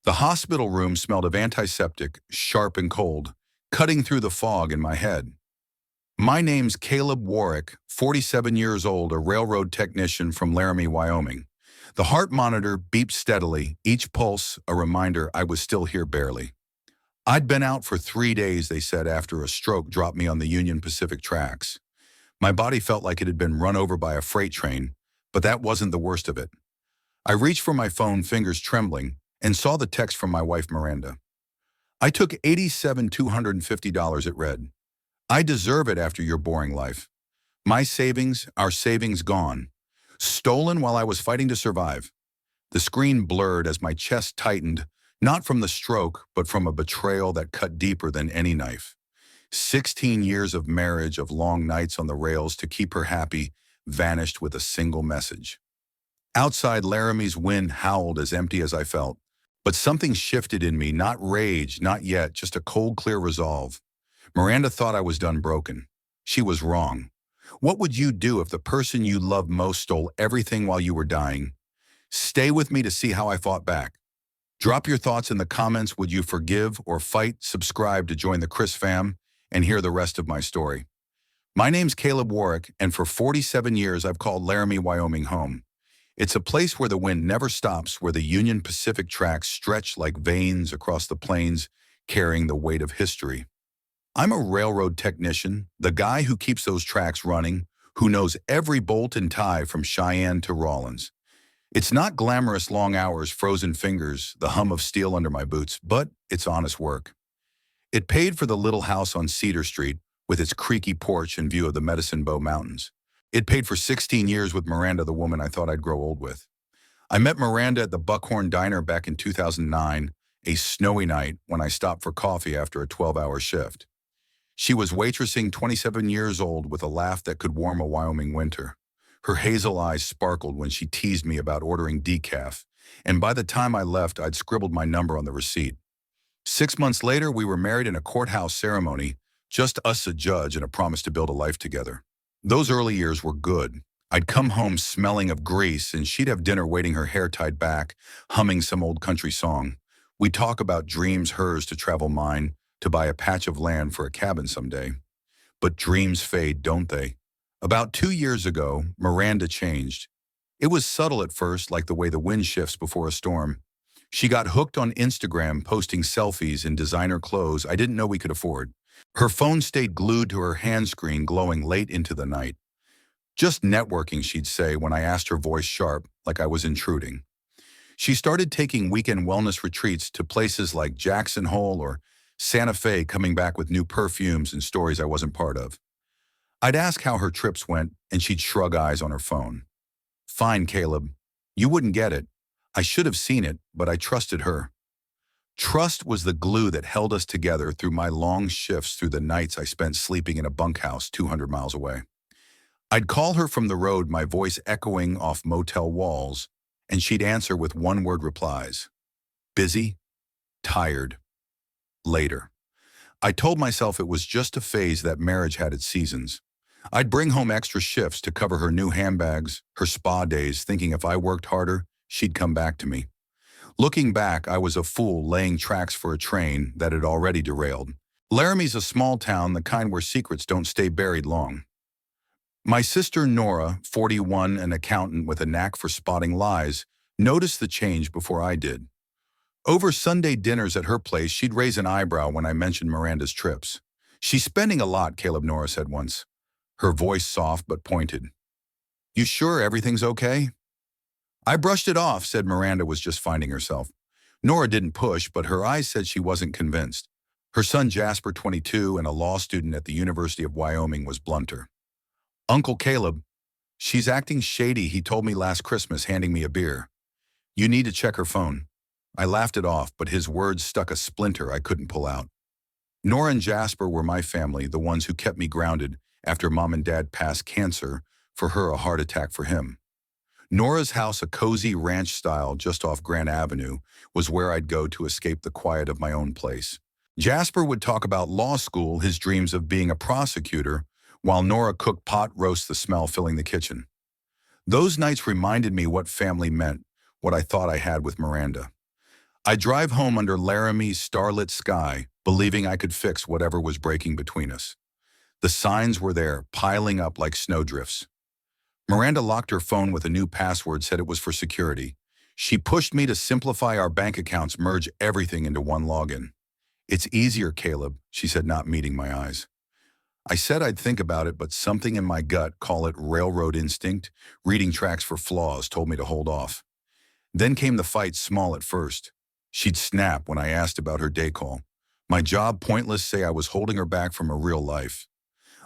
The hospital room smelled of antiseptic, sharp and cold, cutting through the fog in my head. My name's Caleb Warwick, 47 years old, a railroad technician from Laramie, Wyoming. The heart monitor beeped steadily, each pulse a reminder I was still here barely. I'd been out for 3 days, they said, after a stroke dropped me on the Union Pacific tracks. My body felt like it had been run over by a freight train, but that wasn't the worst of it. I reached for my phone, fingers trembling, and saw the text from my wife, Miranda. I took $87,250, it read. I deserve it after your boring life. My savings, our savings gone. Stolen while I was fighting to survive. The screen blurred as my chest tightened, not from the stroke, but from a betrayal that cut deeper than any knife. 16 years of marriage, of long nights on the rails to keep her happy, vanished with a single message. Outside, Laramie's wind howled as empty as I felt. But something shifted in me, not rage, not yet, just a cold, clear resolve. Miranda thought I was done broken. She was wrong. What would you do if the person you loved most stole everything while you were dying? Stay with me to see how I fought back. Drop your thoughts in the comments. Would you forgive or fight? Subscribe to join the Chris fam and hear the rest of my story. My name's Caleb Warwick, and for 47 years I've called Laramie, Wyoming home. It's a place where the wind never stops, where the Union Pacific tracks stretch like veins across the plains, carrying the weight of history. I'm a railroad technician, the guy who keeps those tracks running, who knows every bolt and tie from Cheyenne to Rawlins. It's not glamorous long hours, frozen fingers, the hum of steel under my boots, but it's honest work. It paid for the little house on Cedar Street with its creaky porch and view of the Medicine Bow Mountains. It paid for 16 years with Miranda, the woman I thought I'd grow old with. I met Miranda at the Buckhorn Diner back in 2009, a snowy night when I stopped for coffee after a 12-hour shift. She was waitressing, 27 years old, with a laugh that could warm a Wyoming winter. Her hazel eyes sparkled when she teased me about ordering decaf, and by the time I left, I'd scribbled my number on the receipt. 6 months later, we were married in a courthouse ceremony, just us, a judge, and a promise to build a life together. Those early years were good. I'd come home smelling of grease, and she'd have dinner waiting, her hair tied back, humming some old country song. We'd talk about dreams, hers to travel, mine to buy a patch of land for a cabin someday. But dreams fade, don't they? About 2 years ago, Miranda changed. It was subtle at first, like the way the wind shifts before a storm. She got hooked on Instagram, posting selfies in designer clothes I didn't know we could afford. Her phone stayed glued to her hand screen, glowing late into the night. Just networking, she'd say when I asked, her voice sharp, like I was intruding. She started taking weekend wellness retreats to places like Jackson Hole or Santa Fe, coming back with new perfumes and stories I wasn't part of. I'd ask how her trips went, and she'd shrug eyes on her phone. Fine, Caleb. You wouldn't get it. I should have seen it, but I trusted her. Trust was the glue that held us together through my long shifts, through the nights I spent sleeping in a bunkhouse 200 miles away. I'd call her from the road, my voice echoing off motel walls, and she'd answer with one-word replies. Busy, tired, later. I told myself it was just a phase, that marriage had its seasons. I'd bring home extra shifts to cover her new handbags, her spa days, thinking if I worked harder, she'd come back to me. Looking back, I was a fool, laying tracks for a train that had already derailed. Laramie's a small town, the kind where secrets don't stay buried long. My sister Nora, 41, an accountant with a knack for spotting lies, noticed the change before I did. Over Sunday dinners at her place, she'd raise an eyebrow when I mentioned Miranda's trips. She's spending a lot, Caleb, Nora said once, her voice soft but pointed. You sure everything's okay? I brushed it off, said Miranda was just finding herself. Nora didn't push, but her eyes said she wasn't convinced. Her son Jasper, 22, and a law student at the University of Wyoming, was blunter. Uncle Caleb, she's acting shady, he told me last Christmas, handing me a beer. You need to check her phone. I laughed it off, but his words stuck a splinter I couldn't pull out. Nora and Jasper were my family, the ones who kept me grounded after Mom and Dad passed cancer, for her a heart attack for him. Nora's house, a cozy ranch style just off Grant Avenue, was where I'd go to escape the quiet of my own place. Jasper would talk about law school, his dreams of being a prosecutor, while Nora cooked pot roast, the smell filling the kitchen. Those nights reminded me what family meant, what I thought I had with Miranda. I drive home under Laramie's starlit sky, believing I could fix whatever was breaking between us. The signs were there, piling up like snowdrifts. Miranda locked her phone with a new password, said it was for security. She pushed me to simplify our bank accounts, merge everything into one login. "It's easier, Caleb," she said, not meeting my eyes. I said I'd think about it, but something in my gut, call it railroad instinct, reading tracks for flaws, told me to hold off. Then came the fight, small at first. She'd snap when I asked about her day call. My job pointless, say I was holding her back from her real life.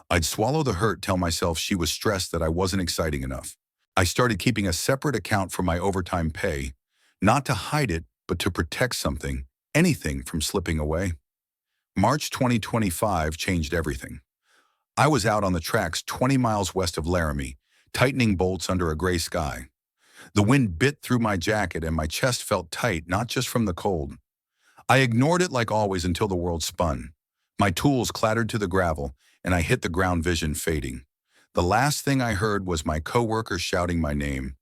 I'd swallow the hurt, tell myself she was stressed that I wasn't exciting enough. I started keeping a separate account for my overtime pay, not to hide it, but to protect something, anything from slipping away. March 2025 changed everything. I was out on the tracks 20 miles west of Laramie, tightening bolts under a gray sky. The wind bit through my jacket and my chest felt tight, not just from the cold. I ignored it like always until the world spun. My tools clattered to the gravel and I hit the ground, vision fading. The last thing I heard was my coworkers shouting my name.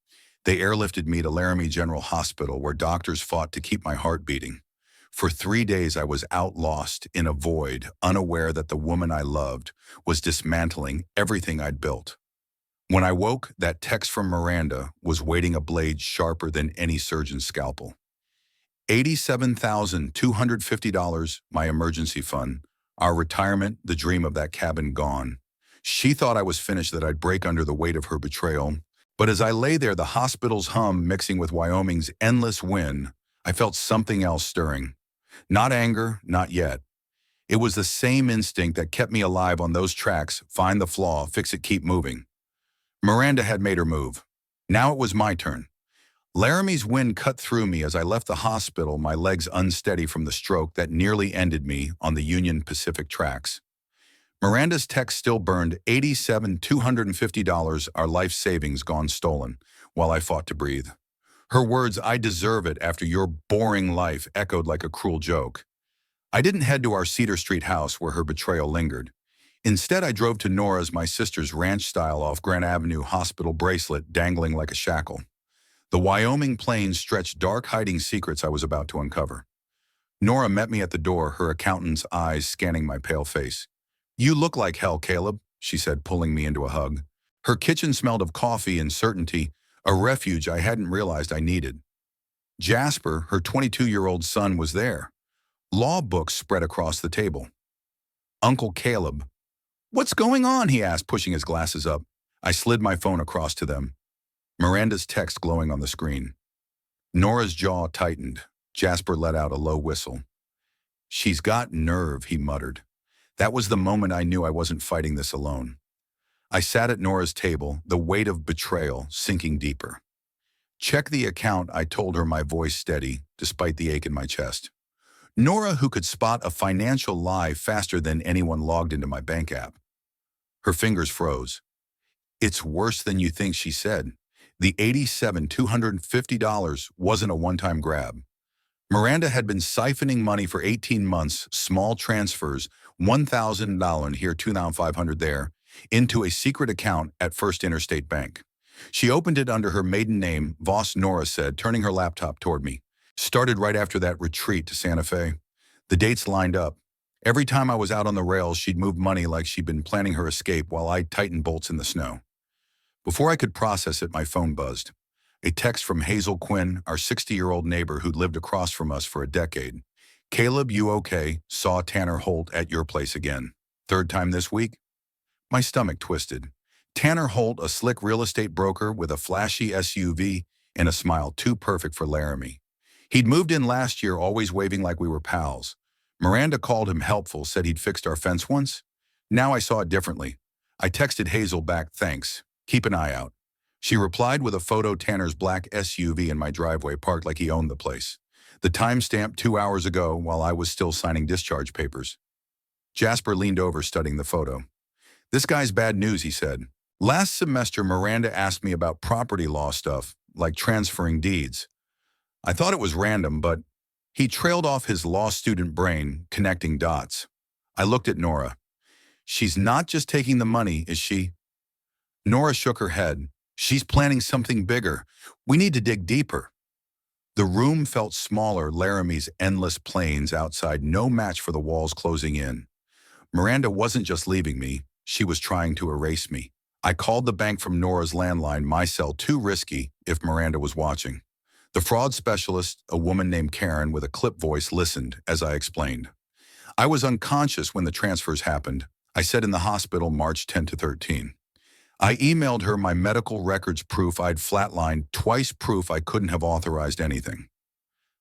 They airlifted me to Laramie General Hospital, where doctors fought to keep my heart beating. For 3 days I was out, lost in a void, unaware that the woman I loved was dismantling everything I'd built. When I woke, that text from Miranda was waiting, a blade sharper than any surgeon's scalpel. $87,250, my emergency fund, our retirement, the dream of that cabin gone. She thought I was finished, that I'd break under the weight of her betrayal. But as I lay there, the hospital's hum mixing with Wyoming's endless wind, I felt something else stirring. Not anger, not yet. It was the same instinct that kept me alive on those tracks: find the flaw, fix it, keep moving. Miranda had made her move. Now it was my turn. Laramie's wind cut through me as I left the hospital, my legs unsteady from the stroke that nearly ended me on the Union Pacific tracks. Miranda's text still burned. $87,250, our life savings gone, stolen, while I fought to breathe. Her words, "I deserve it after your boring life," echoed like a cruel joke. I didn't head to our Cedar Street house where her betrayal lingered. Instead, I drove to Nora's, my sister's ranch style off Grant Avenue, hospital bracelet dangling like a shackle. The Wyoming plains stretched dark, hiding secrets I was about to uncover. Nora met me at the door, her accountant's eyes scanning my pale face. "You look like hell, Caleb," she said, pulling me into a hug. Her kitchen smelled of coffee and certainty, a refuge I hadn't realized I needed. Jasper, her 22-year-old son, was there. Law books spread across the table. "Uncle Caleb." "What's going on?" he asked, pushing his glasses up. I slid my phone across to them. Miranda's text glowing on the screen. Nora's jaw tightened. Jasper let out a low whistle. "She's got nerve," he muttered. That was the moment I knew I wasn't fighting this alone. I sat at Nora's table, the weight of betrayal sinking deeper. "Check the account," I told her, my voice steady, despite the ache in my chest. Nora, who could spot a financial lie faster than anyone logged into my bank app. Her fingers froze. "It's worse than you think," she said. The $87,250 wasn't a one-time grab. Miranda had been siphoning money for 18 months, small transfers, $1,000 here, $2,500 there, into a secret account at First Interstate Bank. She opened it under her maiden name, Voss, Nora said, turning her laptop toward me. Started right after that retreat to Santa Fe. The dates lined up. Every time I was out on the rails, she'd move money like she'd been planning her escape while I tightened bolts in the snow. Before I could process it, my phone buzzed. A text from Hazel Quinn, our 60-year-old neighbor who'd lived across from us for a decade. "Caleb, you okay? Saw Tanner Holt at your place again. Third time this week?" My stomach twisted. Tanner Holt, a slick real estate broker with a flashy SUV and a smile too perfect for Laramie. He'd moved in last year, always waving like we were pals. Miranda called him helpful, said he'd fixed our fence once. Now I saw it differently. I texted Hazel back, "Thanks. Keep an eye out." She replied with a photo, Tanner's black SUV in my driveway, parked like he owned the place. The timestamp 2 hours ago, while I was still signing discharge papers. Jasper leaned over, studying the photo. "This guy's bad news," he said. "Last semester, Miranda asked me about property law stuff, like transferring deeds. I thought it was random, but..." He trailed off, his law student brain connecting dots. I looked at Nora. "She's not just taking the money, is she?" Nora shook her head. "She's planning something bigger. We need to dig deeper." The room felt smaller, Laramie's endless plains outside, no match for the walls closing in. Miranda wasn't just leaving me, she was trying to erase me. I called the bank from Nora's landline, my cell too risky if Miranda was watching. The fraud specialist, a woman named Karen with a clip voice, listened as I explained. I was unconscious when the transfers happened. I said in the hospital March 10 to 13. I emailed her my medical records proof I'd flatlined, twice proof I couldn't have authorized anything.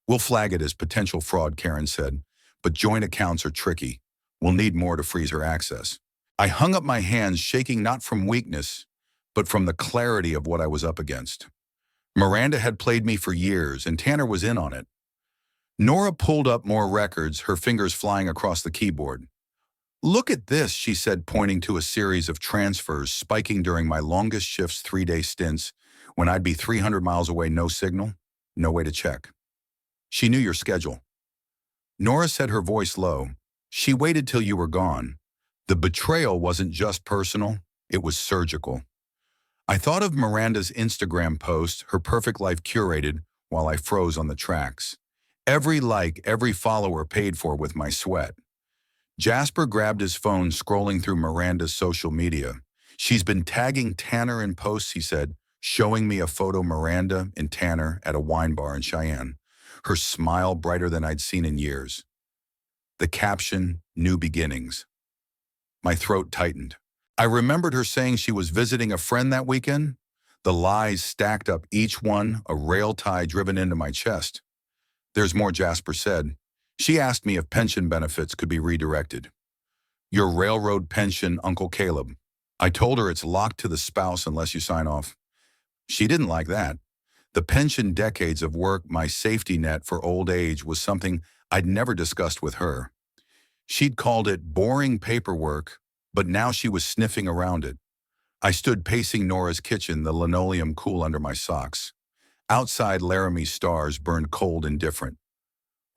We'll flag it as potential fraud, Karen said, but joint accounts are tricky. We'll need more to freeze her access. I hung up my hands, shaking not from weakness, but from the clarity of what I was up against. Miranda had played me for years, and Tanner was in on it. Nora pulled up more records, her fingers flying across the keyboard. Look at this, she said, pointing to a series of transfers spiking during my longest shifts, 3-day stints, when I'd be 300 miles away, no signal, no way to check. She knew your schedule. Nora said, her voice low. She waited till you were gone. The betrayal wasn't just personal, it was surgical. I thought of Miranda's Instagram post, her perfect life curated, while I froze on the tracks. Every like, every follower paid for with my sweat. Jasper grabbed his phone, scrolling through Miranda's social media. She's been tagging Tanner in posts, he said, showing me a photo Miranda and Tanner at a wine bar in Cheyenne, her smile brighter than I'd seen in years. The caption, New Beginnings. My throat tightened. I remembered her saying she was visiting a friend that weekend. The lies stacked up, each one a rail tie driven into my chest. There's more, Jasper said. She asked me if pension benefits could be redirected. Your railroad pension, Uncle Caleb. I told her it's locked to the spouse unless you sign off. She didn't like that. The pension, decades of work, my safety net for old age, was something I'd never discussed with her. She'd called it boring paperwork, but now she was sniffing around it. I stood pacing Nora's kitchen, the linoleum cool under my socks. Outside, Laramie's stars burned cold and different.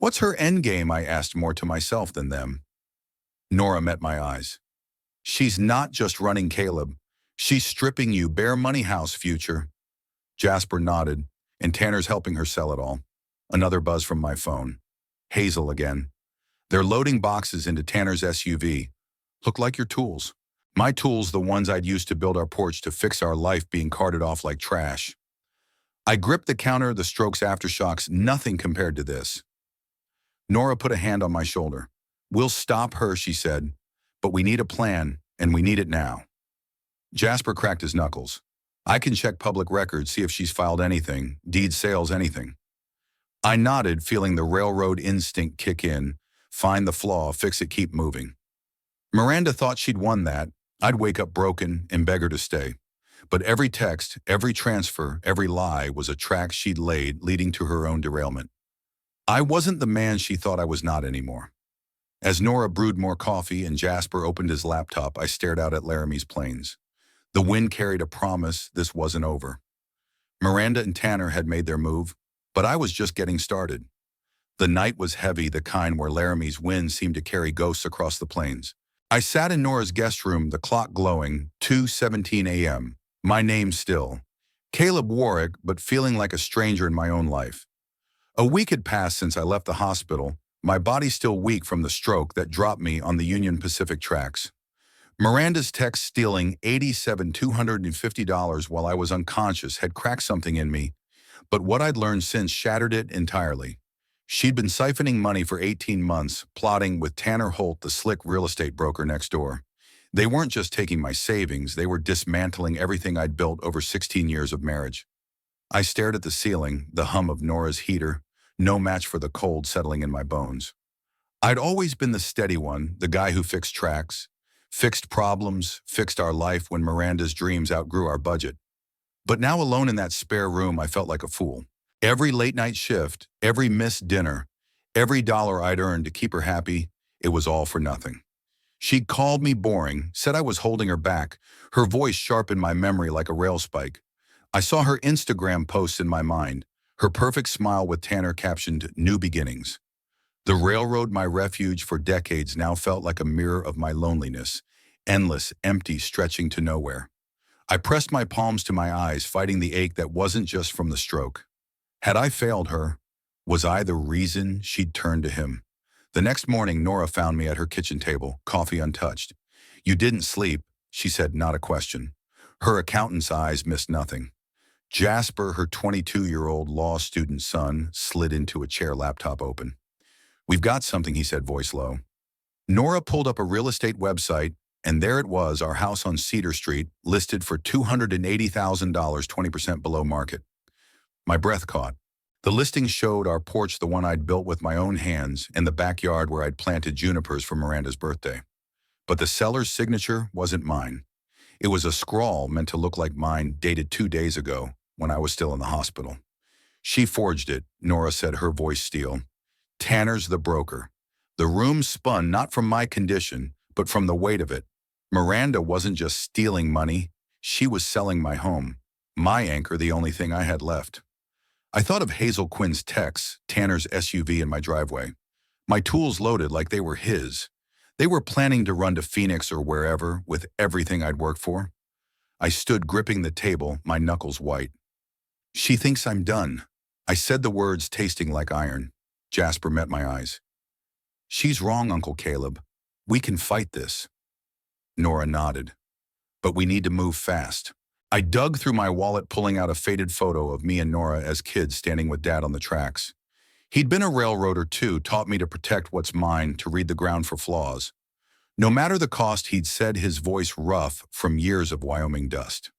What's her endgame? I asked, more to myself than them. Nora met my eyes. She's not just running Caleb. She's stripping you bare money house future. Jasper nodded, and Tanner's helping her sell it all. Another buzz from my phone. Hazel again. They're loading boxes into Tanner's SUV. Look like your tools. My tools, the ones I'd used to build our porch to fix our life, being carted off like trash. I gripped the counter, the strokes, aftershocks, nothing compared to this. Nora put a hand on my shoulder. We'll stop her, she said, but we need a plan, and we need it now. Jasper cracked his knuckles. I can check public records, see if she's filed anything, deed sales, anything. I nodded, feeling the railroad instinct kick in. Find the flaw, fix it, keep moving. Miranda thought she'd won that. I'd wake up broken and beg her to stay. But every text, every transfer, every lie was a track she'd laid, leading to her own derailment. I wasn't the man she thought I was not anymore. As Nora brewed more coffee and Jasper opened his laptop, I stared out at Laramie's plains. The wind carried a promise this wasn't over. Miranda and Tanner had made their move, but I was just getting started. The night was heavy, the kind where Laramie's wind seemed to carry ghosts across the plains. I sat in Nora's guest room, the clock glowing, 2:17 a.m. My name still. Caleb Warwick, but feeling like a stranger in my own life. A week had passed since I left the hospital, my body still weak from the stroke that dropped me on the Union Pacific tracks. Miranda's text stealing $87,250 while I was unconscious had cracked something in me, but what I'd learned since shattered it entirely. She'd been siphoning money for 18 months, plotting with Tanner Holt, the slick real estate broker next door. They weren't just taking my savings, they were dismantling everything I'd built over 16 years of marriage. I stared at the ceiling, the hum of Nora's heater, no match for the cold settling in my bones. I'd always been the steady one, the guy who fixed tracks, fixed problems, fixed our life when Miranda's dreams outgrew our budget. But now alone in that spare room, I felt like a fool. Every late-night shift, every missed dinner, every dollar I'd earned to keep her happy, it was all for nothing. She'd called me boring, said I was holding her back, her voice sharp in my memory like a rail spike. I saw her Instagram posts in my mind, her perfect smile with Tanner captioned, New Beginnings. The railroad, my refuge for decades, now felt like a mirror of my loneliness, endless, empty, stretching to nowhere. I pressed my palms to my eyes, fighting the ache that wasn't just from the stroke. Had I failed her? Was I the reason she'd turned to him? The next morning, Nora found me at her kitchen table, coffee untouched. "You didn't sleep," she said, not a question. Her accountant's eyes missed nothing. Jasper, her 22-year-old law student son, slid into a chair, laptop open. "We've got something," he said, voice low. Nora pulled up a real estate website, and there it was, our house on Cedar Street, listed for $280,000, 20% below market. My breath caught. The listing showed our porch, the one I'd built with my own hands, and the backyard where I'd planted junipers for Miranda's birthday. But the seller's signature wasn't mine. It was a scrawl meant to look like mine, dated 2 days ago, when I was still in the hospital. "She forged it," Nora said, her voice steel. "Tanner's the broker." The room spun, not from my condition, but from the weight of it. Miranda wasn't just stealing money, she was selling my home. My anchor, the only thing I had left. I thought of Hazel Quinn's texts, Tanner's SUV in my driveway. My tools loaded like they were his. They were planning to run to Phoenix or wherever with everything I'd worked for. I stood gripping the table, my knuckles white. "She thinks I'm done." I said the words tasting like iron. Jasper met my eyes. "She's wrong, Uncle Caleb. We can fight this." Nora nodded. "But we need to move fast." I dug through my wallet, pulling out a faded photo of me and Nora as kids standing with Dad on the tracks. He'd been a railroader too, taught me to protect what's mine, to read the ground for flaws. No matter the cost, he'd said, his voice rough from years of Wyoming dust.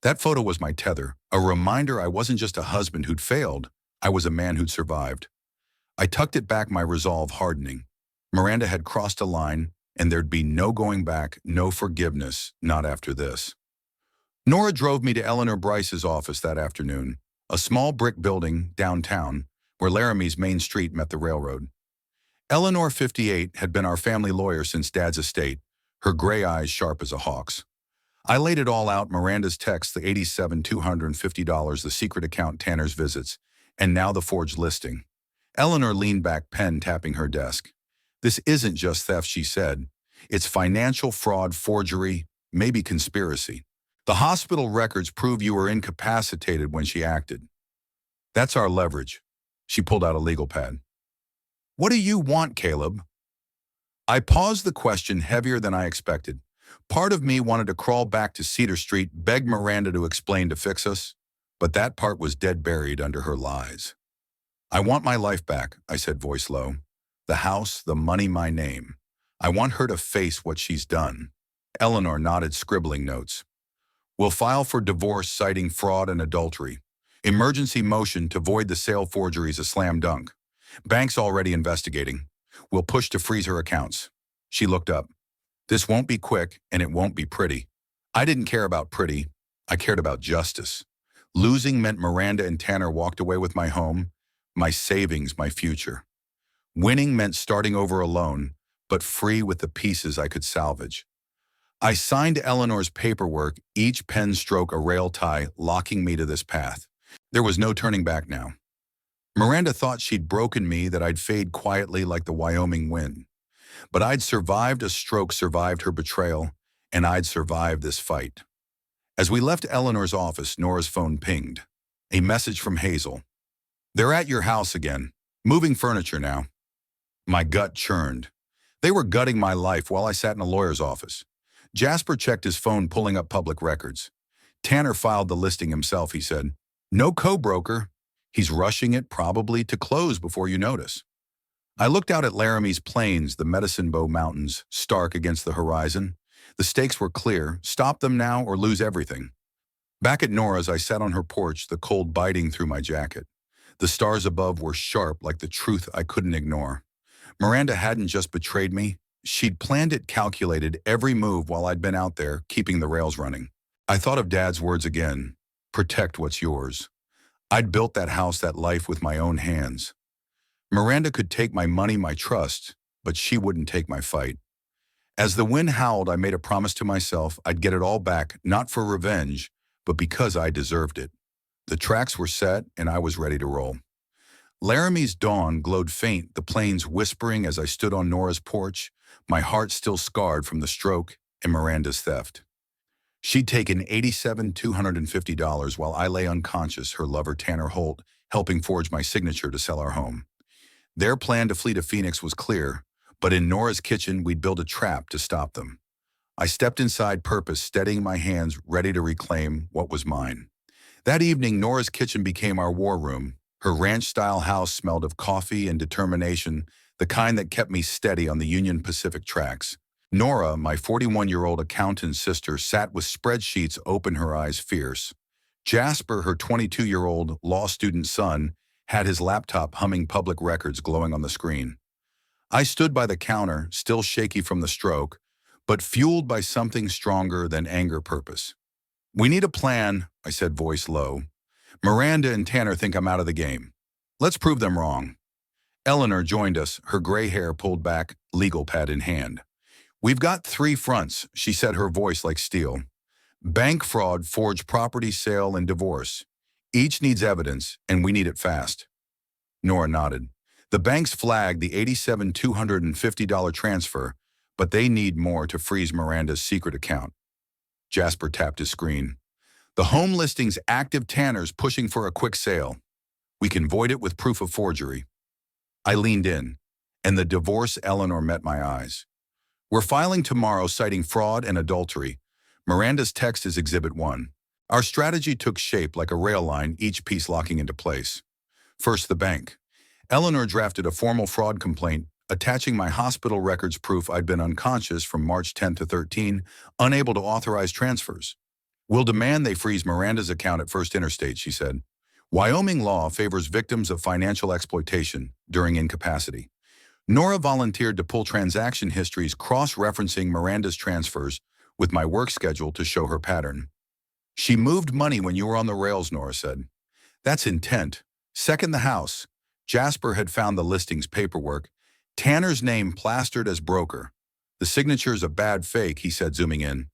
That photo was my tether, a reminder I wasn't just a husband who'd failed, I was a man who'd survived. I tucked it back, my resolve hardening. Miranda had crossed a line, and there'd be no going back, no forgiveness, not after this. Nora drove me to Eleanor Bryce's office that afternoon, a small brick building downtown where Laramie's main street met the railroad. Eleanor, 58, had been our family lawyer since Dad's estate, her gray eyes sharp as a hawk's. I laid it all out, Miranda's text, the $87,250, the secret account, Tanner's visits, and now the forged listing. Eleanor leaned back, pen tapping her desk. "This isn't just theft," she said. "It's financial fraud, forgery, maybe conspiracy. The hospital records prove you were incapacitated when she acted. That's our leverage." She pulled out a legal pad. "What do you want, Caleb?" I paused, the question heavier than I expected. Part of me wanted to crawl back to Cedar Street, beg Miranda to explain, to fix us, but that part was dead buried under her lies. "I want my life back," I said, voice low. "The house, the money, my name. I want her to face what she's done." Eleanor nodded, scribbling notes. "We'll file for divorce citing fraud and adultery. Emergency motion to void the sale, forgeries a slam dunk. Bank's already investigating. We'll push to freeze her accounts." She looked up. "This won't be quick, and it won't be pretty." I didn't care about pretty. I cared about justice. Losing meant Miranda and Tanner walked away with my home, my savings, my future. Winning meant starting over alone, but free with the pieces I could salvage. I signed Eleanor's paperwork, each pen stroke a rail tie, locking me to this path. There was no turning back now. Miranda thought she'd broken me, that I'd fade quietly like the Wyoming wind. But I'd survived a stroke, survived her betrayal, and I'd survived this fight. As we left Eleanor's office, Nora's phone pinged. A message from Hazel. "They're at your house again. Moving furniture now." My gut churned. They were gutting my life while I sat in a lawyer's office. Jasper checked his phone, pulling up public records. "Tanner filed the listing himself," he said. "No co-broker. He's rushing it, probably to close before you notice." I looked out at Laramie's plains, the Medicine Bow Mountains, stark against the horizon. The stakes were clear: stop them now or lose everything. Back at Nora's, I sat on her porch, the cold biting through my jacket. The stars above were sharp, like the truth I couldn't ignore. Miranda hadn't just betrayed me. She'd planned it, calculated every move while I'd been out there, keeping the rails running. I thought of Dad's words again. Protect what's yours. I'd built that house, that life, with my own hands. Miranda could take my money, my trust, but she wouldn't take my fight. As the wind howled, I made a promise to myself I'd get it all back, not for revenge, but because I deserved it. The tracks were set, and I was ready to roll. Laramie's dawn glowed faint, the plains whispering as I stood on Nora's porch, my heart still scarred from the stroke and Miranda's theft. She'd taken $87,250 while I lay unconscious, her lover Tanner Holt helping forge my signature to sell our home. Their plan to flee to Phoenix was clear, but in Nora's kitchen, we'd build a trap to stop them. I stepped inside purpose, steadying my hands, ready to reclaim what was mine. That evening, Nora's kitchen became our war room. Her ranch-style house smelled of coffee and determination, the kind that kept me steady on the Union Pacific tracks. Nora, my 41-year-old accountant's sister, sat with spreadsheets open, her eyes fierce. Jasper, her 22-year-old law student son, had his laptop humming public records glowing on the screen. I stood by the counter, still shaky from the stroke, but fueled by something stronger than anger purpose. "We need a plan," I said, voice low. "Miranda and Tanner think I'm out of the game. Let's prove them wrong." Eleanor joined us, her gray hair pulled back, legal pad in hand. "We've got 3 fronts," she said, her voice like steel. "Bank fraud, forged property sale, and divorce. Each needs evidence, and we need it fast." Nora nodded. "The banks flagged the $87,250 transfer, but they need more to freeze Miranda's secret account." Jasper tapped his screen. "The home listing's active, Tanner's pushing for a quick sale. We can void it with proof of forgery." I leaned in, and the divorce Eleanor met my eyes. "We're filing tomorrow citing fraud and adultery. Miranda's text is Exhibit 1. Our strategy took shape like a rail line, each piece locking into place. First, the bank. Eleanor drafted a formal fraud complaint, attaching my hospital records proof I'd been unconscious from March 10 to 13, unable to authorize transfers. "We'll demand they freeze Miranda's account at First Interstate," she said. "Wyoming law favors victims of financial exploitation during incapacity." Nora volunteered to pull transaction histories cross-referencing Miranda's transfers with my work schedule to show her pattern. "She moved money when you were on the rails," Nora said. "That's intent. Second, the house. Jasper had found the listings paperwork. Tanner's name plastered as broker. The signature's a bad fake," he said, zooming in.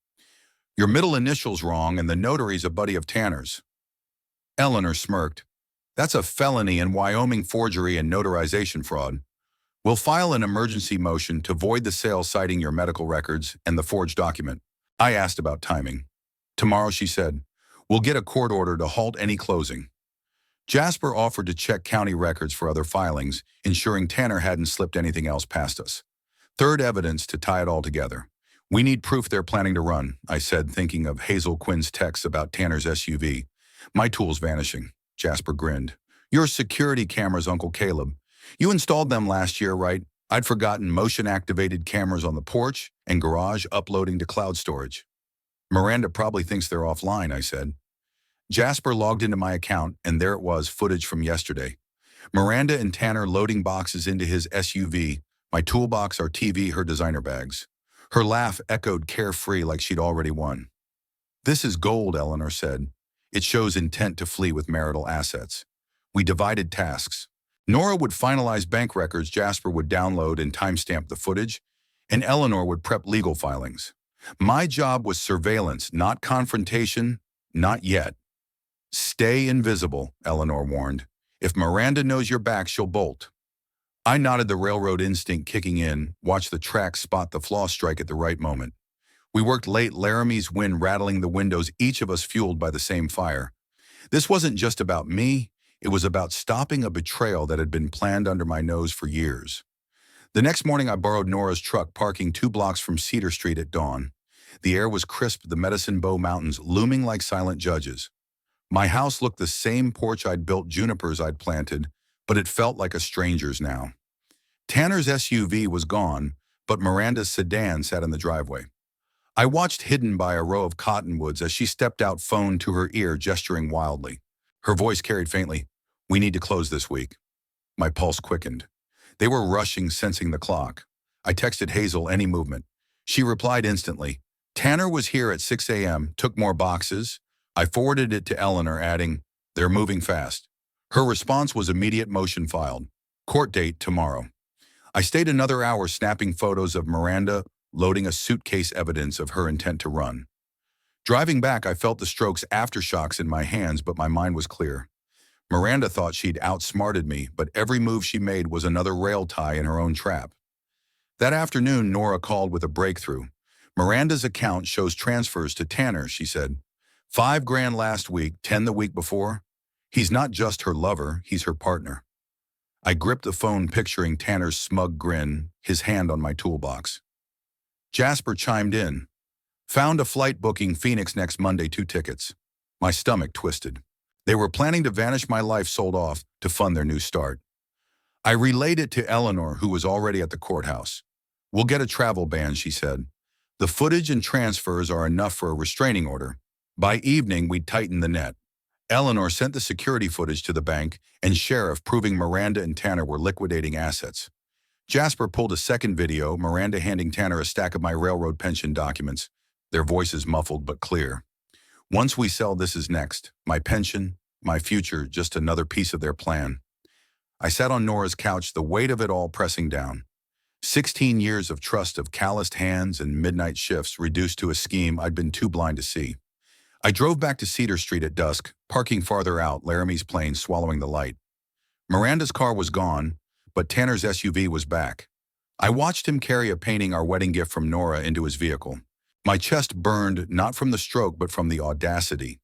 "Your middle initial's wrong, and the notary's a buddy of Tanner's." Eleanor smirked. "That's a felony in Wyoming, forgery and notarization fraud. We'll file an emergency motion to void the sale citing your medical records and the forged document." I asked about timing. "Tomorrow," she said. "We'll get a court order to halt any closing." Jasper offered to check county records for other filings, ensuring Tanner hadn't slipped anything else past us. Third, evidence to tie it all together. "We need proof they're planning to run," I said, thinking of Hazel Quinn's texts about Tanner's SUV. "My tool's vanishing." Jasper grinned. "Your security cameras, Uncle Caleb. You installed them last year, right? I'd forgotten motion-activated cameras on the porch and garage uploading to cloud storage." "Miranda probably thinks they're offline," I said. Jasper logged into my account, and there it was, footage from yesterday. Miranda and Tanner loading boxes into his SUV, my toolbox, our TV, her designer bags. Her laugh echoed carefree like she'd already won. "This is gold," Eleanor said. "It shows intent to flee with marital assets." We divided tasks. Nora would finalize bank records, Jasper would download and timestamp the footage, and Eleanor would prep legal filings. My job was surveillance, not confrontation, not yet. "Stay invisible," Eleanor warned. "If Miranda knows you're back, she'll bolt." I nodded, the railroad instinct kicking in, watched the track spot the flaw strike at the right moment. We worked late, Laramie's wind rattling the windows, each of us fueled by the same fire. This wasn't just about me, it was about stopping a betrayal that had been planned under my nose for years. The next morning I borrowed Nora's truck, parking 2 blocks from Cedar Street at dawn. The air was crisp, the Medicine Bow Mountains looming like silent judges. My house looked the same, porch I'd built, junipers I'd planted, but it felt like a stranger's now. Tanner's SUV was gone, but Miranda's sedan sat in the driveway. I watched, hidden by a row of cottonwoods, as she stepped out, phone to her ear, gesturing wildly. Her voice carried faintly, "We need to close this week." My pulse quickened. They were rushing, sensing the clock. I texted Hazel any movement. She replied instantly. "Tanner was here at 6 a.m., took more boxes." I forwarded it to Eleanor, adding, "They're moving fast." Her response was immediate, motion filed. "Court date tomorrow." I stayed another hour snapping photos of Miranda, loading a suitcase, evidence of her intent to run. Driving back, I felt the stroke's aftershocks in my hands, but my mind was clear. Miranda thought she'd outsmarted me, but every move she made was another rail tie in her own trap. That afternoon, Nora called with a breakthrough. "Miranda's account shows transfers to Tanner," she said. "$5,000 last week, 10 the week before. He's not just her lover, he's her partner. I gripped the phone, picturing Tanner's smug grin, his hand on my toolbox. Jasper chimed in. Found a flight booking Phoenix next Monday, 2 tickets. My stomach twisted. They were planning to vanish my life sold off to fund their new start. I relayed it to Eleanor, who was already at the courthouse. We'll get a travel ban, she said. The footage and transfers are enough for a restraining order. By evening, we'd tighten the net. Eleanor sent the security footage to the bank and sheriff, proving Miranda and Tanner were liquidating assets. Jasper pulled a second video, Miranda handing Tanner a stack of my railroad pension documents, their voices muffled but clear. Once we sell, this is next. My pension, my future, just another piece of their plan. I sat on Nora's couch, the weight of it all pressing down. 16 years of trust, of calloused hands and midnight shifts reduced to a scheme I'd been too blind to see. I drove back to Cedar Street at dusk, parking farther out, Laramie's plane swallowing the light. Miranda's car was gone, but Tanner's SUV was back. I watched him carry a painting, our wedding gift from Nora, into his vehicle. My chest burned, not from the stroke, but from the audacity.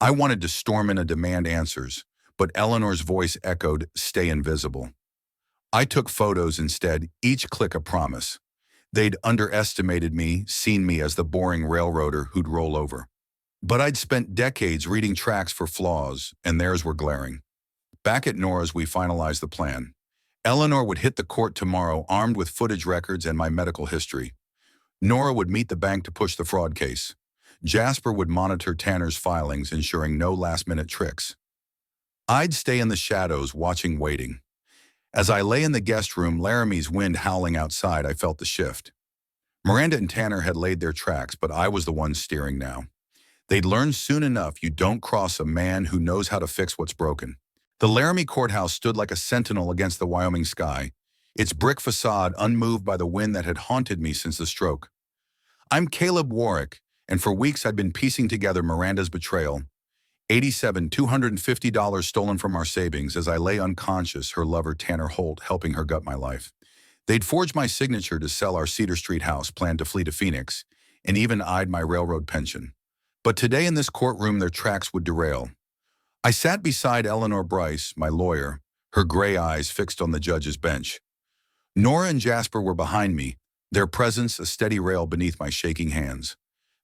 I wanted to storm in and demand answers, but Eleanor's voice echoed, "Stay invisible." I took photos instead, each click a promise. They'd underestimated me, seen me as the boring railroader who'd roll over. But I'd spent decades reading tracks for flaws, and theirs were glaring. Back at Nora's, we finalized the plan. Eleanor would hit the court tomorrow, armed with footage records and my medical history. Nora would meet the bank to push the fraud case. Jasper would monitor Tanner's filings, ensuring no last-minute tricks. I'd stay in the shadows, watching, waiting. As I lay in the guest room, Laramie's wind howling outside, I felt the shift. Miranda and Tanner had laid their tracks, but I was the one steering now. They'd learn soon enough you don't cross a man who knows how to fix what's broken. The Laramie courthouse stood like a sentinel against the Wyoming sky, its brick facade unmoved by the wind that had haunted me since the stroke. I'm Caleb Warwick, and for weeks I'd been piecing together Miranda's betrayal. $250 stolen from our savings as I lay unconscious, her lover Tanner Holt helping her gut my life. They'd forged my signature to sell our Cedar Street house, planned to flee to Phoenix, and even eyed my railroad pension. But today in this courtroom, their tracks would derail. I sat beside Eleanor Bryce, my lawyer, her gray eyes fixed on the judge's bench. Nora and Jasper were behind me, their presence a steady rail beneath my shaking hands.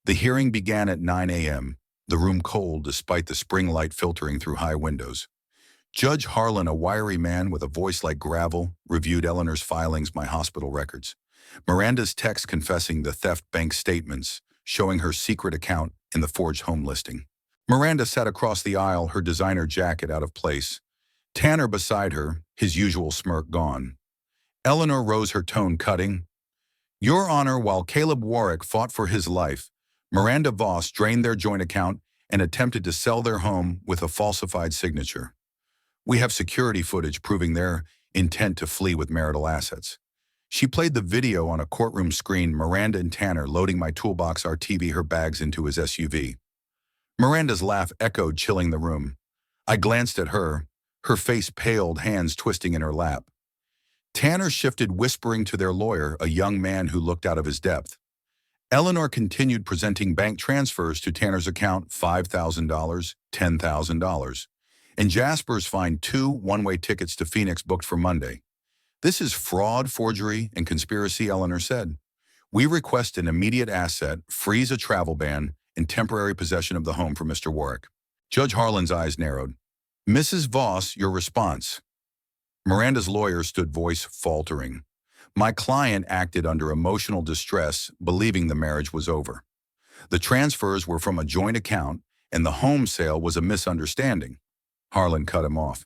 The hearing began at 9 a.m., the room cold despite the spring light filtering through high windows. Judge Harlan, a wiry man with a voice like gravel, reviewed Eleanor's filings, my hospital records. Miranda's text confessing the theft, bank statements, showing her secret account in the forged home listing. Miranda sat across the aisle, her designer jacket out of place. Tanner beside her, his usual smirk gone. Eleanor rose, her tone cutting. Your Honor, while Caleb Warwick fought for his life, Miranda Voss drained their joint account and attempted to sell their home with a falsified signature. We have security footage proving their intent to flee with marital assets. She played the video on a courtroom screen, Miranda and Tanner loading my toolbox, our TV, her bags into his SUV. Miranda's laugh echoed, chilling the room. I glanced at her, her face paled, hands twisting in her lap. Tanner shifted, whispering to their lawyer, a young man who looked out of his depth. Eleanor continued presenting bank transfers to Tanner's account, $5,000, $10,000. And Jasper's fined 2 one-way tickets to Phoenix booked for Monday. This is fraud, forgery, and conspiracy, Eleanor said. We request an immediate asset, freeze a travel ban, and temporary possession of the home for Mr. Warwick. Judge Harlan's eyes narrowed. Mrs. Voss, your response. Miranda's lawyer stood, voice faltering. My client acted under emotional distress, believing the marriage was over. The transfers were from a joint account, and the home sale was a misunderstanding. Harlan cut him off.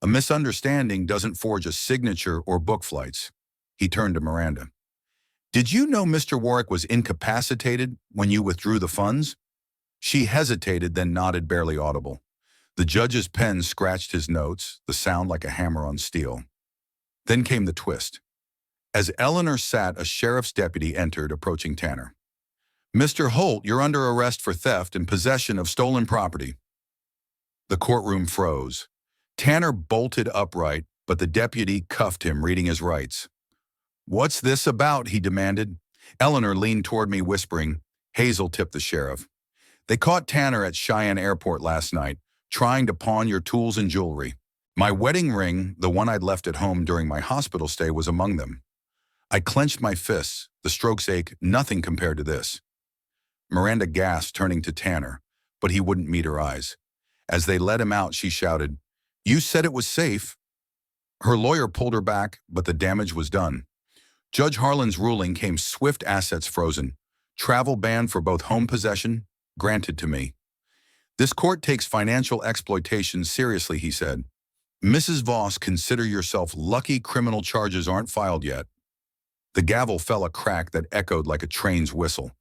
A misunderstanding doesn't forge a signature or book flights. He turned to Miranda. Did you know Mr. Warwick was incapacitated when you withdrew the funds? She hesitated, then nodded, barely audible. The judge's pen scratched his notes, the sound like a hammer on steel. Then came the twist. As Eleanor sat, a sheriff's deputy entered, approaching Tanner. Mr. Holt, you're under arrest for theft and possession of stolen property. The courtroom froze. Tanner bolted upright, but the deputy cuffed him, reading his rights. What's this about? He demanded. Eleanor leaned toward me, whispering. Hazel tipped the sheriff. They caught Tanner at Cheyenne Airport last night, trying to pawn your tools and jewelry. My wedding ring, the one I'd left at home during my hospital stay, was among them. I clenched my fists. The strokes ache, nothing compared to this. Miranda gasped, turning to Tanner, but he wouldn't meet her eyes. As they let him out, she shouted, "You said it was safe." Her lawyer pulled her back, but the damage was done. Judge Harlan's ruling came swift: assets frozen. Travel ban for both home possession, granted to me. "This court takes financial exploitation seriously," he said. "Mrs. Voss, consider yourself lucky criminal charges aren't filed yet." The gavel fell a crack that echoed like a train's whistle.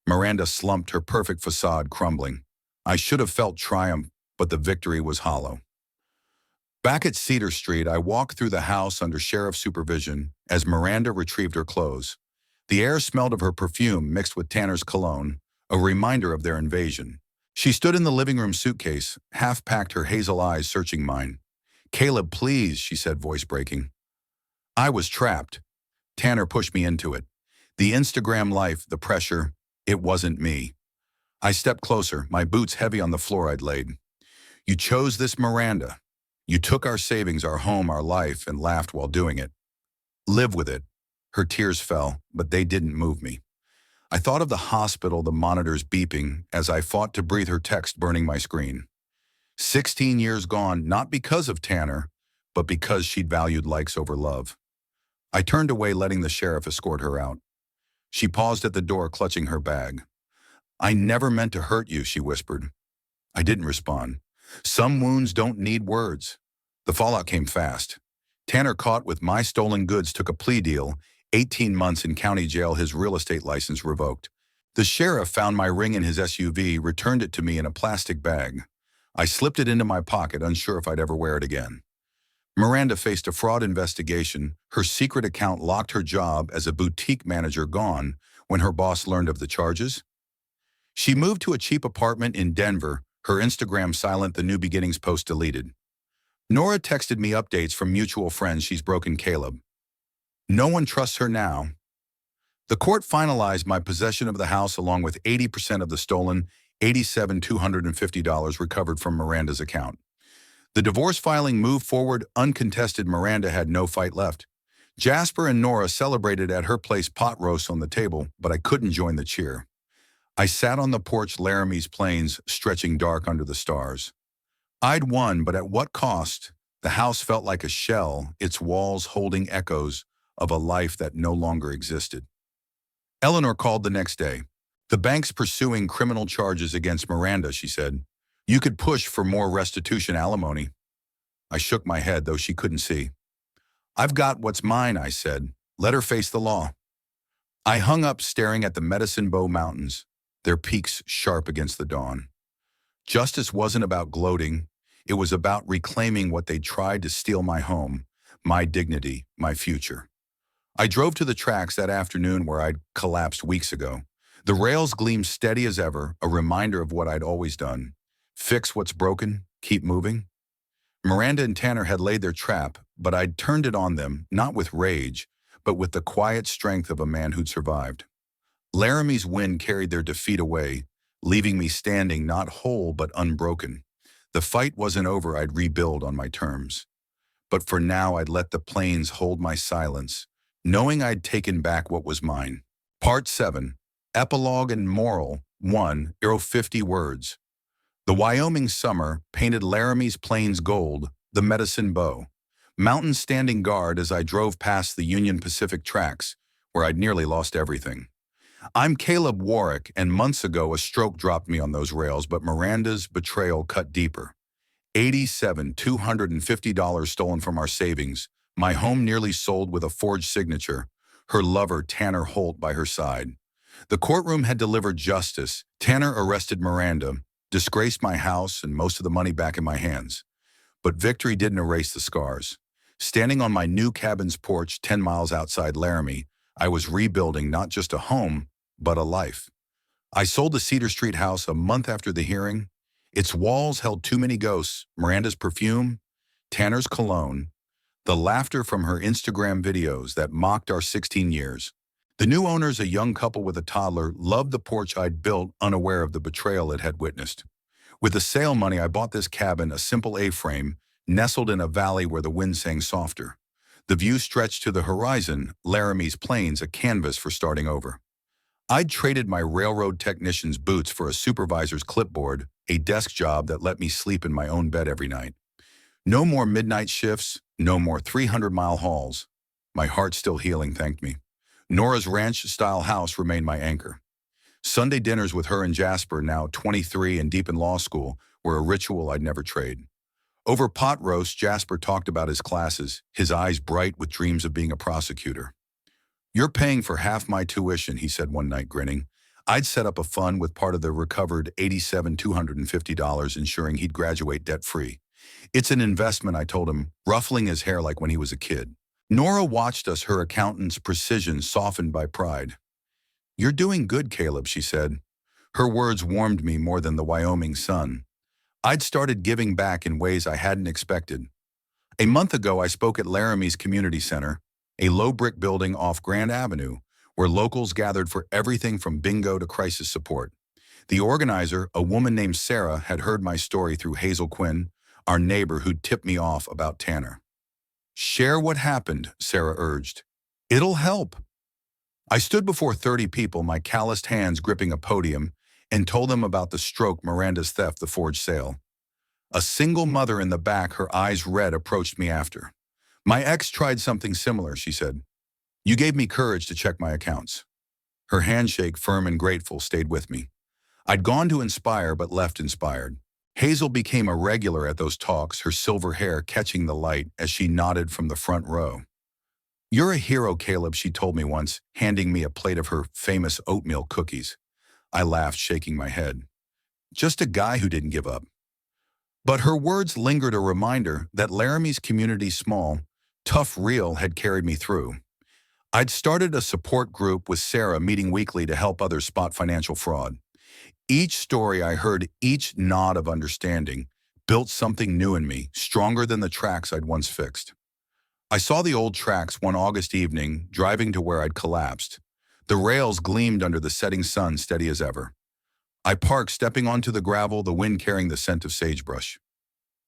Miranda slumped, her perfect facade crumbling. I should have felt triumph, but the victory was hollow. Back at Cedar Street, I walked through the house under sheriff supervision as Miranda retrieved her clothes. The air smelled of her perfume mixed with Tanner's cologne, a reminder of their invasion. She stood in the living room suitcase, half-packed, her hazel eyes searching mine. "Caleb, please," she said, voice breaking. I was trapped. Tanner pushed me into it. The Instagram life, the pressure, it wasn't me. I stepped closer, my boots heavy on the floor I'd laid. "You chose this, Miranda. You took our savings, our home, our life, and laughed while doing it. Live with it." Her tears fell, but they didn't move me. I thought of the hospital, the monitors beeping, as I fought to breathe, her text burning my screen. 16 years gone, not because of Tanner, but because she'd valued likes over love. I turned away, letting the sheriff escort her out. She paused at the door, clutching her bag. "I never meant to hurt you," she whispered. I didn't respond. Some wounds don't need words. The fallout came fast. Tanner, caught with my stolen goods, took a plea deal, 18 months in county jail, his real estate license revoked. The sheriff found my ring in his SUV, returned it to me in a plastic bag. I slipped it into my pocket, unsure if I'd ever wear it again. Miranda faced a fraud investigation, her secret account locked, her job as a boutique manager gone when her boss learned of the charges. She moved to a cheap apartment in Denver, her Instagram silent, the New Beginnings post deleted. Nora texted me updates from mutual friends: she's broken Caleb. No one trusts her now. The court finalized my possession of the house along with 80% of the stolen $87,250 recovered from Miranda's account. The divorce filing moved forward uncontested. Miranda had no fight left. Jasper and Nora celebrated at her place, pot roast on the table, but I couldn't join the cheer. I sat on the porch, Laramie's Plains stretching dark under the stars. I'd won, but at what cost? The house felt like a shell, its walls holding echoes of a life that no longer existed. Eleanor called the next day. "The bank's pursuing criminal charges against Miranda," she said. "You could push for more restitution alimony." I shook my head, though she couldn't see. "I've got what's mine," I said. "Let her face the law." I hung up, staring at the Medicine Bow Mountains, their peaks sharp against the dawn. Justice wasn't about gloating. It was about reclaiming what they tried to steal: my home, my dignity, my future. I drove to the tracks that afternoon where I'd collapsed weeks ago. The rails gleamed steady as ever, a reminder of what I'd always done. Fix what's broken, keep moving. Miranda and Tanner had laid their trap, but I'd turned it on them, not with rage, but with the quiet strength of a man who'd survived. Laramie's wind carried their defeat away, leaving me standing, not whole but unbroken. The fight wasn't over. I'd rebuild on my terms. But for now, I'd let the plains hold my silence, knowing I'd taken back what was mine. Part 7. Epilogue and Moral 1. 50 words. The Wyoming summer painted Laramie's Plains gold, the Medicine Bow. Mountains standing guard as I drove past the Union Pacific tracks, where I'd nearly lost everything. I'm Caleb Warwick, and months ago a stroke dropped me on those rails, but Miranda's betrayal cut deeper. $87,250 stolen from our savings, my home nearly sold with a forged signature, her lover Tanner Holt by her side. The courtroom had delivered justice. Tanner arrested Miranda, disgraced my house and most of the money back in my hands. But victory didn't erase the scars. Standing on my new cabin's porch 10 miles outside Laramie, I was rebuilding not just a home, but a life. I sold the Cedar Street house a month after the hearing. Its walls held too many ghosts: Miranda's perfume, Tanner's cologne, the laughter from her Instagram videos that mocked our 16 years. The new owners, a young couple with a toddler, loved the porch I'd built, unaware of the betrayal it had witnessed. With the sale money, I bought this cabin, a simple A-frame, nestled in a valley where the wind sang softer. The view stretched to the horizon, Laramie's Plains a canvas for starting over. I'd traded my railroad technician's boots for a supervisor's clipboard, a desk job that let me sleep in my own bed every night. No more midnight shifts, no more 300-mile hauls. My heart still healing thanked me. Nora's ranch-style house remained my anchor. Sunday dinners with her and Jasper, now 23 and deep in law school, were a ritual I'd never trade. Over pot roast, Jasper talked about his classes, his eyes bright with dreams of being a prosecutor. "You're paying for half my tuition," he said one night, grinning. I'd set up a fund with part of the recovered $87,250, ensuring he'd graduate debt-free. "It's an investment," I told him, ruffling his hair like when he was a kid. Nora watched us, her accountant's precision softened by pride. "You're doing good, Caleb," she said. Her words warmed me more than the Wyoming sun. I'd started giving back in ways I hadn't expected. A month ago, I spoke at Laramie's Community Center, a low-brick building off Grand Avenue, where locals gathered for everything from bingo to crisis support. The organizer, a woman named Sarah, had heard my story through Hazel Quinn, our neighbor who'd tipped me off about Tanner. "Share what happened," Sarah urged. "It'll help." I stood before 30 people, my calloused hands gripping a podium, and told them about the stroke, Miranda's theft, the forged sale. A single mother in the back, her eyes red, approached me after. "My ex tried something similar," she said. "You gave me courage to check my accounts." Her handshake, firm and grateful, stayed with me. I'd gone to inspire but left inspired. Hazel became a regular at those talks, her silver hair catching the light as she nodded from the front row. "You're a hero, Caleb," she told me once, handing me a plate of her famous oatmeal cookies. I laughed, shaking my head. Just a guy who didn't give up. But her words lingered, a reminder that Laramie's community, small, tough, real, had carried me through. I'd started a support group with Sarah, meeting weekly to help others spot financial fraud. Each story I heard, each nod of understanding, built something new in me, stronger than the tracks I'd once fixed. I saw the old tracks one August evening, driving to where I'd collapsed. The rails gleamed under the setting sun, steady as ever. I parked, stepping onto the gravel, the wind carrying the scent of sagebrush.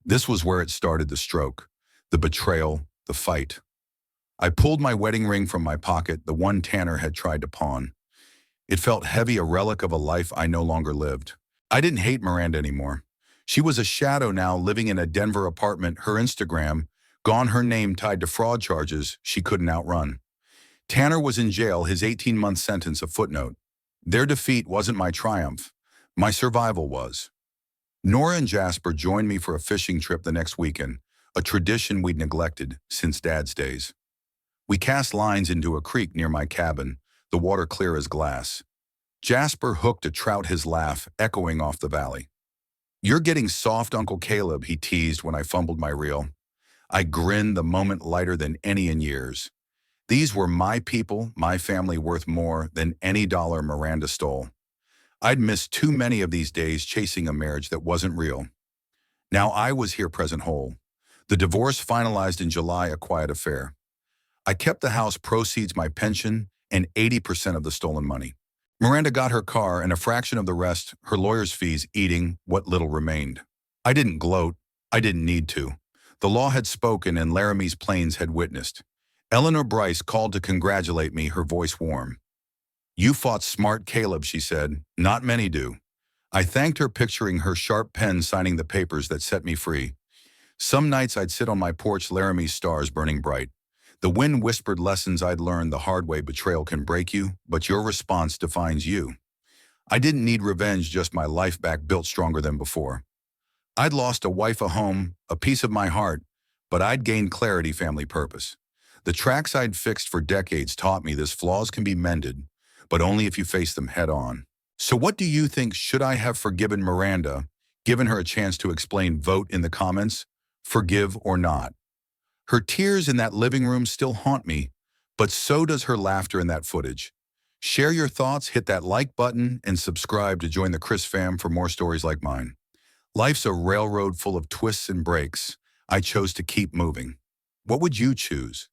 This was where it started, the stroke, the betrayal, the fight. I pulled my wedding ring from my pocket, the one Tanner had tried to pawn. It felt heavy, a relic of a life I no longer lived. I didn't hate Miranda anymore. She was a shadow now, living in a Denver apartment, her Instagram, gone, her name tied to fraud charges she couldn't outrun. Tanner was in jail, his 18-month sentence a footnote. Their defeat wasn't my triumph. My survival was. Nora and Jasper joined me for a fishing trip the next weekend, a tradition we'd neglected since Dad's days. We cast lines into a creek near my cabin, the water clear as glass. Jasper hooked a trout, his laugh echoing off the valley. "You're getting soft, Uncle Caleb," he teased when I fumbled my reel. I grinned, the moment lighter than any in years. These were my people, my family, worth more than any dollar Miranda stole. I'd missed too many of these days chasing a marriage that wasn't real. Now I was here, present whole. The divorce finalized in July, a quiet affair. I kept the house, proceeds, my pension, and 80% of the stolen money. Miranda got her car and a fraction of the rest, her lawyer's fees, eating what little remained. I didn't gloat. I didn't need to. The law had spoken and Laramie's Plains had witnessed. Eleanor Bryce called to congratulate me, her voice warm. "You fought smart, Caleb," she said. "Not many do." I thanked her, picturing her sharp pen signing the papers that set me free. Some nights I'd sit on my porch, Laramie's stars burning bright. The wind whispered lessons I'd learned the hard way. Betrayal can break you, but your response defines you. I didn't need revenge, just my life back, built stronger than before. I'd lost a wife, a home, a piece of my heart, but I'd gained clarity, family, purpose. The tracks I'd fixed for decades taught me this: flaws can be mended, but only if you face them head on. So what do you think? Should I have forgiven Miranda, given her a chance to explain? Vote in the comments, forgive or not. Her tears in that living room still haunt me, but so does her laughter in that footage. Share your thoughts, hit that like button, and subscribe to join the Chris fam for more stories like mine. Life's a railroad full of twists and breaks. I chose to keep moving. What would you choose?